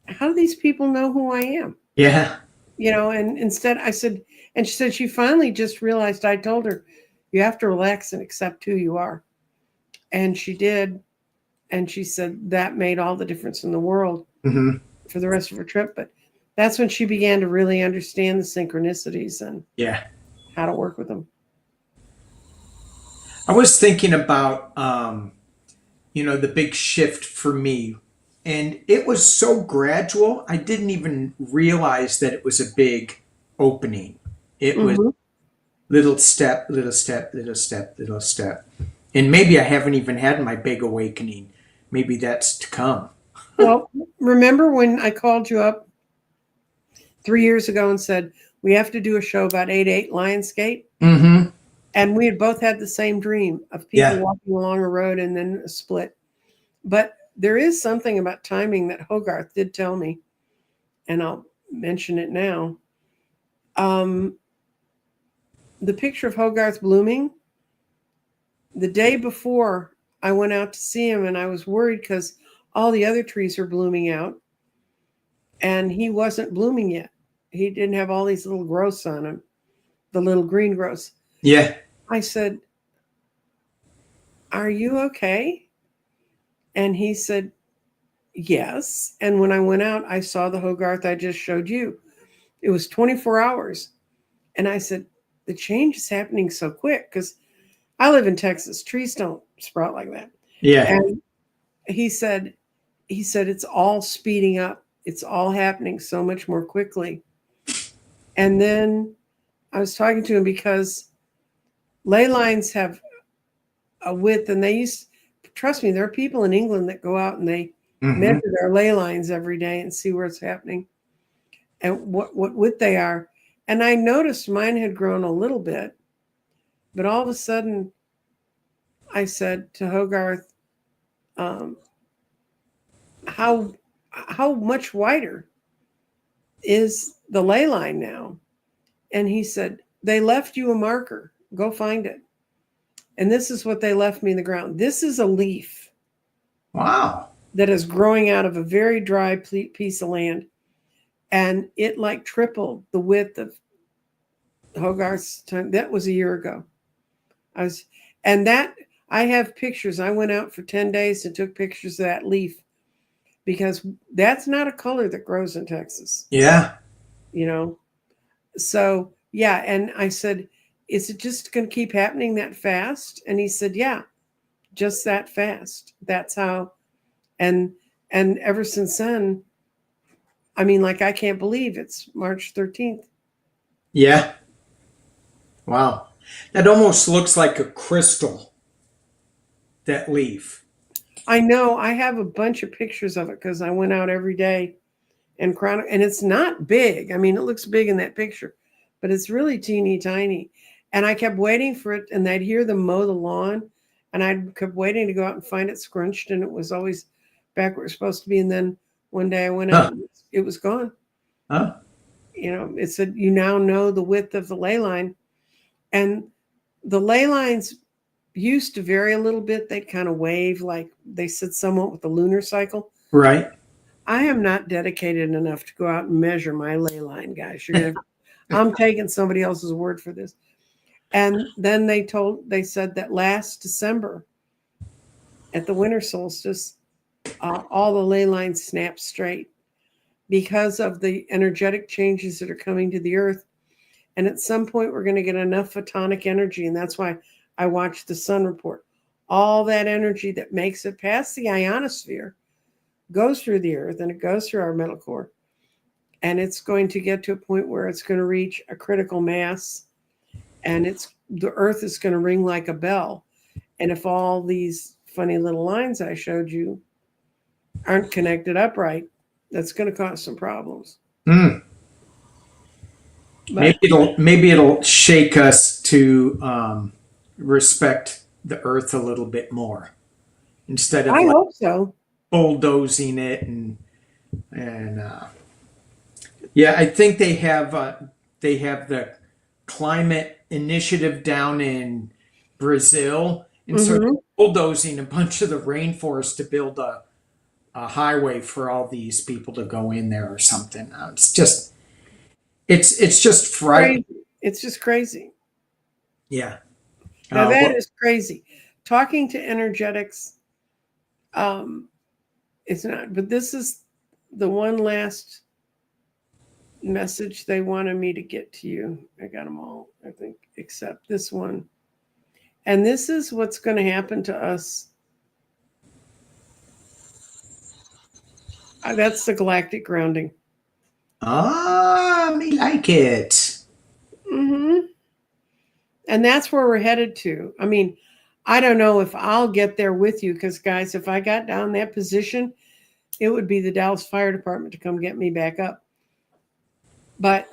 how do these people know who I am? Yeah. And instead I said, and she said she finally just realized I told her, you have to relax and accept who you are. And she did. And she said that made all the difference in the world for the rest of her trip. But that's when she began to really understand the synchronicities and how to work with them. I was thinking about, the big shift for me. And it was so gradual, I didn't even realize that it was a big opening. It was little step, little step, little step, little step. And maybe I haven't even had my big awakening. Maybe that's to come. Well, remember when I called you up 3 years ago and said, we have to do a show about 8-8 Lionsgate? Mm-hmm. And we had both had the same dream of people walking along a road and then a split. But there is something about timing that Hogarth did tell me, and I'll mention it now. The picture of Hogarth blooming, the day before I went out to see him, and I was worried because all the other trees are blooming out, and he wasn't blooming yet. He didn't have all these little growths on him, the little green growths. Yeah. I said, are you okay? And he said, yes. And when I went out, I saw the Hogarth I just showed you. It was 24 hours. And I said, the change is happening so quick because I live in Texas. Trees don't sprout like that. Yeah. And he said, it's all speeding up. It's all happening so much more quickly. And then I was talking to him because ley lines have a width, and trust me, there are people in England that go out and they measure their ley lines every day and see where it's happening and what width they are. And I noticed mine had grown a little bit, but all of a sudden I said to Hogarth, how much wider is the ley line now? And he said, they left you a marker. Go find it. And this is what they left me in the ground. This is a leaf. Wow. That is growing out of a very dry piece of land. And it like tripled the width of Hogarth's time. That was a year ago. I have pictures. I went out for 10 days and took pictures of that leaf because that's not a color that grows in Texas. Yeah. So, yeah. And I said, is it just going to keep happening that fast? And he said, yeah, just that fast. That's how. And ever since then, I mean, like, I can't believe it's March 13th. Yeah. Wow. That almost looks like a crystal, that leaf. I know. I have a bunch of pictures of it because I went out every day and chronic, and it's not big. I mean, it looks big in that picture, but it's really teeny tiny. And I kept waiting for it, and I'd hear them mow the lawn, and I kept waiting to go out and find it scrunched, and it was always back where it's supposed to be. And then one day I went out, Huh. and it was gone. Huh? It said you now know the width of the ley line, and the ley lines used to vary a little bit. They'd kind of wave, like they said, somewhat with the lunar cycle. Right. I am not dedicated enough to go out and measure my ley line, guys. I'm taking somebody else's word for this. And then they said that last December at the winter solstice, all the ley lines snapped straight because of the energetic changes that are coming to the earth. And at some point, we're going to get enough photonic energy. And that's why I watched the sun report. All that energy that makes it past the ionosphere goes through the earth, and it goes through our metal core. And it's going to get to a point where it's going to reach a critical mass, and the earth is going to ring like a bell. And if all these funny little lines I showed you aren't connected up right, that's going to cause some problems. Mm. But Maybe it'll shake us to respect the earth a little bit more instead of I like hope so. bulldozing it and yeah, I think they have the climate initiative down in Brazil, and so they're Mm-hmm. bulldozing a bunch of the rainforest to build a highway for all these people to go in there or something. It's just frightening. Crazy. It's just crazy. Yeah. Now that Well, is crazy. Talking to energetics, um, it's not. But this is the one last message they wanted me to get to you. I got them all, I think, except this one. And this is what's going to happen to us. That's the galactic grounding. me like it. Mm-hmm. And that's where we're headed to. I mean, I don't know if I'll get there with you because, guys, if I got down that position, it would be the Dallas Fire Department to come get me back up. But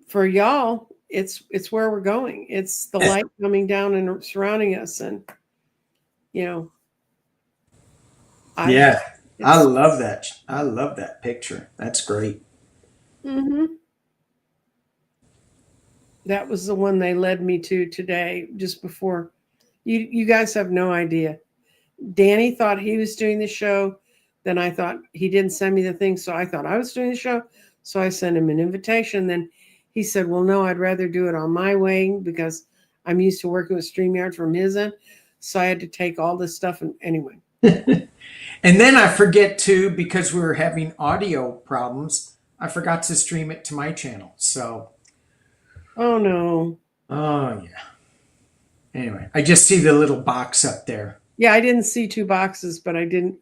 for y'all, it's where we're going. It's the light coming down and surrounding us, and you know, I Yeah, I it's love that. I love that picture. That's great. mm-hmm. That was the one they led me to today, just before. You guys have no idea. Danny thought he was doing the show. Then I thought he didn't send me the thing, so I thought I was doing the show. So I sent him an invitation. Then he said, "Well, no, I'd rather do it on my way because I'm used to working with StreamYard from his end." So I had to take all this stuff. And anyway, And then I forget too, because we were having audio problems, I forgot to stream it to my channel. So, oh no, oh yeah. Anyway, I just see the little box up there. yeah, I didn't see two boxes, but I didn't.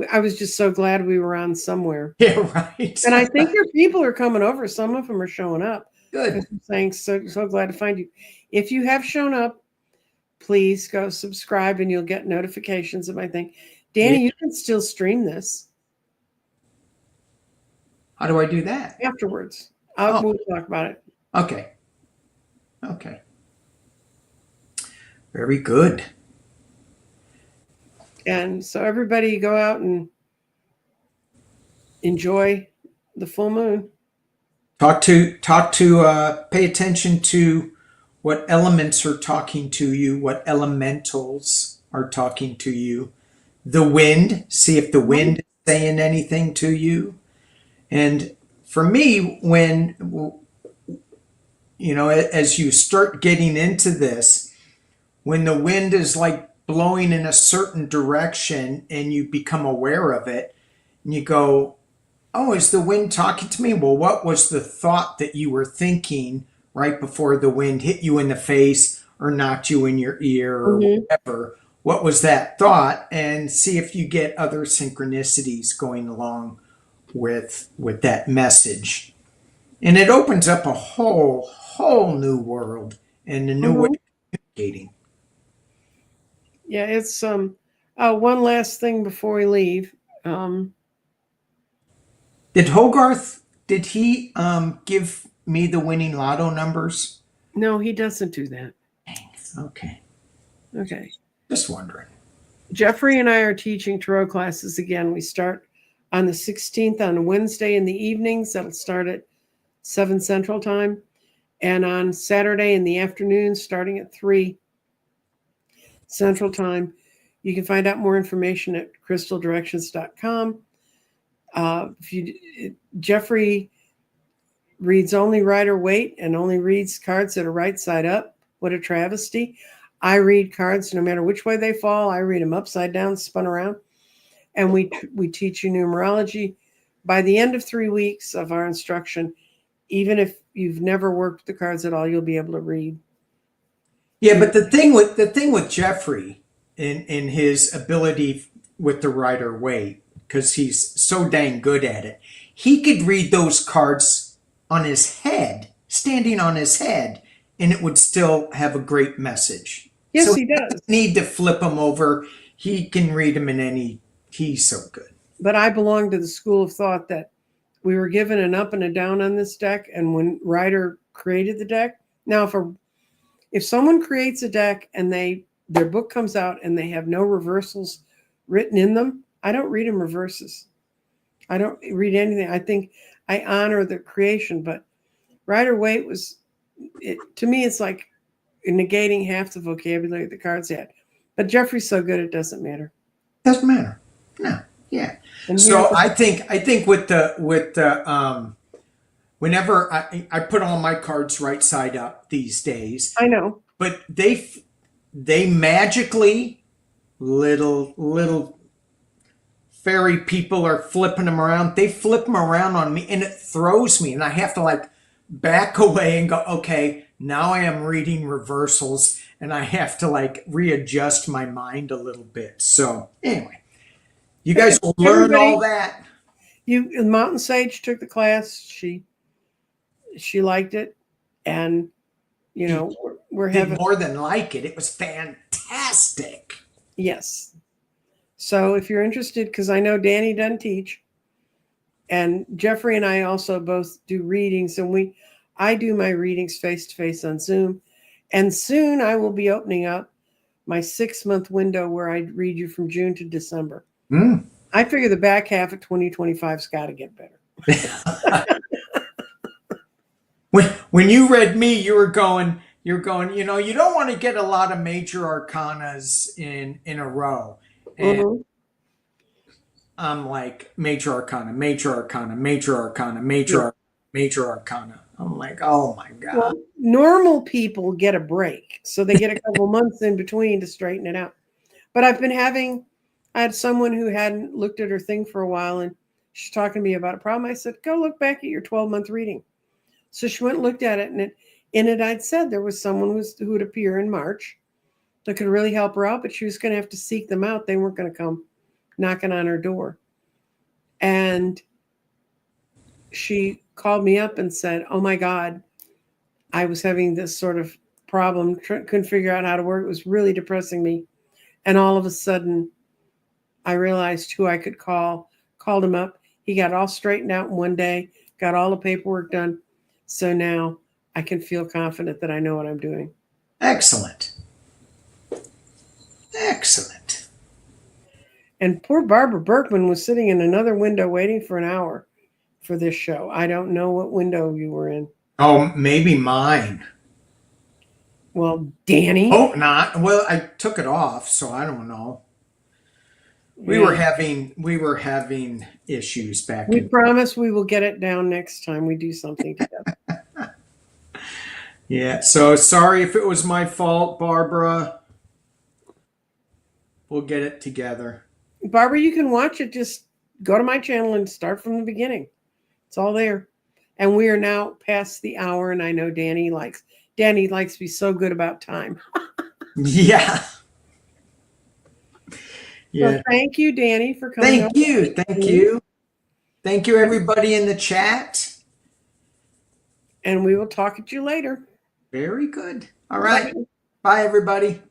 I was just so glad we were on somewhere. Yeah, right. And I think your people are coming over. Some of them are showing up. Good. I'm saying so glad to find you. If you have shown up, please go subscribe and you'll get notifications of my thing. Yeah. Danny, you can still stream this How do I do that? afterwards. Oh, We'll talk about it. okay. Okay. Very good. And so everybody go out and enjoy the full moon. Pay attention to what elements are talking to you, what elementals are talking to you. The wind, see if the wind is saying anything to you. And for me, as you start getting into this, when the wind is like blowing in a certain direction and you become aware of it, and you go, oh, is the wind talking to me? Well, what was the thought that you were thinking right before the wind hit you in the face or knocked you in your ear or whatever? What was that thought? And see if you get other synchronicities going along with that message. And it opens up a whole new world and a new way of communicating. Yeah, it's one last thing before we leave. Did Hogarth, did he give me the winning lotto numbers? No, he doesn't do that. Okay. Okay. Just wondering. Jeffrey and I are teaching tarot classes again. We start on the 16th on a Wednesday in the evenings. That'll start at 7 Central Time. And on Saturday in the afternoon, starting at 3 Central Time. You can find out more information at crystaldirections.com. Jeffrey reads only Rider-Waite and only reads cards that are right side up. What a travesty. I read cards no matter which way they fall. I read them upside down, spun around. And we teach you numerology. By the end of 3 weeks of our instruction, even if you've never worked with the cards at all, you'll be able to read. Yeah, but the thing with Jeffrey in his ability with the Rider-Waite, because he's so dang good at it, he could read those cards on his head, standing on his head, and it would still have a great message. Yes, so he does. Doesn't need to flip them over. He can read them in any. He's so good. But I belong to the school of thought that we were given an up and a down on this deck, and when Rider created the deck, now if someone creates a deck and their book comes out and they have no reversals written in them, I don't read them reverses. I don't read anything. I think I honor the creation, but Rider-Waite to me, it's like negating half the vocabulary the cards had. But Jeffrey's so good, it doesn't matter. Doesn't matter. No. Yeah. And so I think with the whenever I put all my cards right side up these days. I know. But they magically little fairy people are flipping them around. They flip them around on me and it throws me, and I have to like back away and go, okay, now I am reading reversals and I have to like readjust my mind a little bit. So anyway, you guys will learn all that. Mountain Sage took the class. She liked it, and we're having more than like it. It was fantastic. Yes. So if you're interested, because I know Danny doesn't teach, and Jeffrey and I also both do readings, and I do my readings face to face on Zoom, and soon I will be opening up my 6-month window where I read you from June to December. I figure the back half of 2025's got to get better. When you read me, you're going, you don't want to get a lot of major arcanas in a row. And I'm like, major arcana, major arcana, major arcana, major arcana. I'm like, oh my God. Well, normal people get a break. So they get a couple months in between to straighten it out. But I had someone who hadn't looked at her thing for a while, and she's talking to me about a problem. I said, go look back at your 12-month reading. So she went and looked at it, and in it I'd said there was someone who would appear in March that could really help her out, but she was going to have to seek them out. They weren't going to come knocking on her door. And she called me up and said, oh my God, I was having this sort of problem, couldn't figure out how to work. It was really depressing me. And all of a sudden, I realized who I could call, called him up. He got all straightened out in one day, got all the paperwork done. So now I can feel confident that I know what I'm doing. Excellent. Excellent. And poor Barbara Berkman was sitting in another window waiting for an hour for this show. I don't know what window you were in. Oh, maybe mine. Well, Danny. Oh, not. Well, I took it off, so I don't know. We were having issues back. We promise we will get it down next time we do something together. Yeah. So sorry if it was my fault, Barbara. We'll get it together. Barbara, you can watch it. Just go to my channel and start from the beginning. It's all there. And we are now past the hour, and I know Danny likes to be so good about time. Yeah. Yeah. So thank you, Danny, for coming. Thank you. Thank you. Thank you, everybody in the chat. And we will talk at you later. Very good. All right. Bye, everybody.